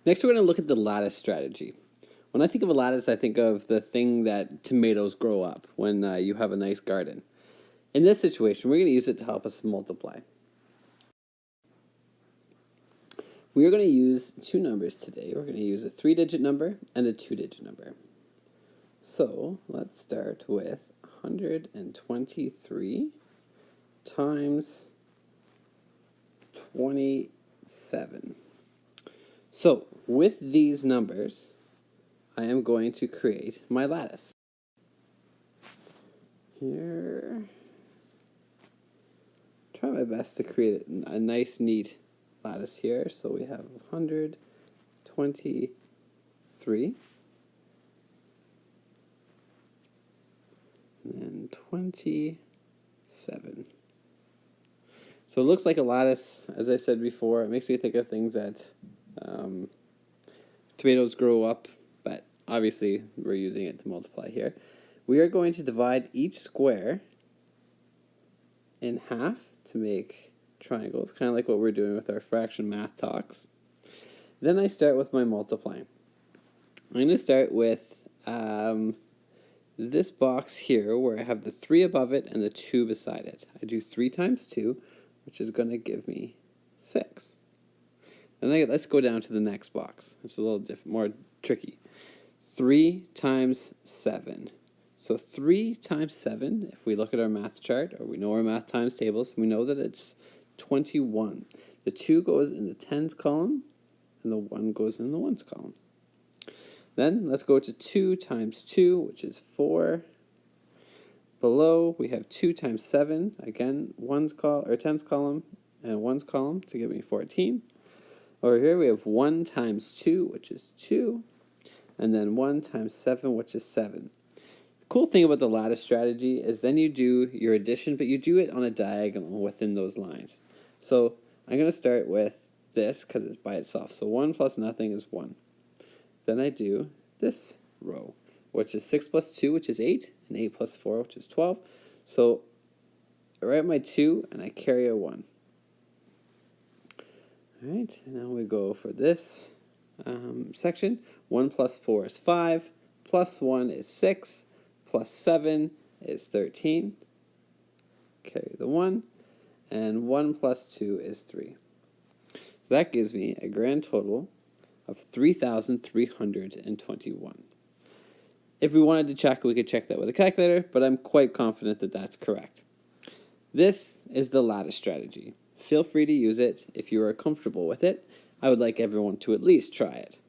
Next, we're going to look at the lattice strategy. When I think of a lattice, I think of the thing that tomatoes grow up when you have a nice garden. In this situation, we're going to use it to help us multiply. We are going to use two numbers today. We're going to use a 3-digit number and a 2-digit number. So let's start with 123 times 27. So with these numbers, I am going to create my lattice. Here, try my best to create a nice, neat lattice here. So we have 123 and 27. So it looks like a lattice, as I said before. It makes me think of things that tomatoes grow up, but obviously we're using it to multiply here. We are going to divide each square in half to make triangles, kind of like what we're doing with our fraction math talks. Then I start with my multiplying. I'm going to start with this box here where I have the 3 above it and the 2 beside it. I do 3 times 2, which is going to give me 6. Then let's go down to the next box. It's a little different, more tricky. 3 times 7. So 3 times 7, if we look at our math chart, or we know our math times tables, we know that it's 21. The 2 goes in the tens column, and the 1 goes in the ones column. Then let's go to 2 times 2, which is 4. Below, we have 2 times 7, again, tens column and ones column to give me 14. Over here, we have 1 times 2, which is 2, and then 1 times 7, which is 7. The cool thing about the lattice strategy is then you do your addition, but you do it on a diagonal within those lines. So I'm going to start with this because it's by itself. So 1 plus nothing is 1. Then I do this row, which is 6 plus 2, which is 8, and 8 plus 4, which is 12. So I write my 2, and I carry a 1. All right, now we go for this section. 1 plus 4 is 5, plus 1 is 6, plus 7 is 13. Carry the 1, and 1 plus 2 is 3. So that gives me a grand total of 3,321. If we wanted to check, we could check that with a calculator, but I'm quite confident that that's correct. This is the lattice strategy. Feel free to use it if you are comfortable with it. I would like everyone to at least try it.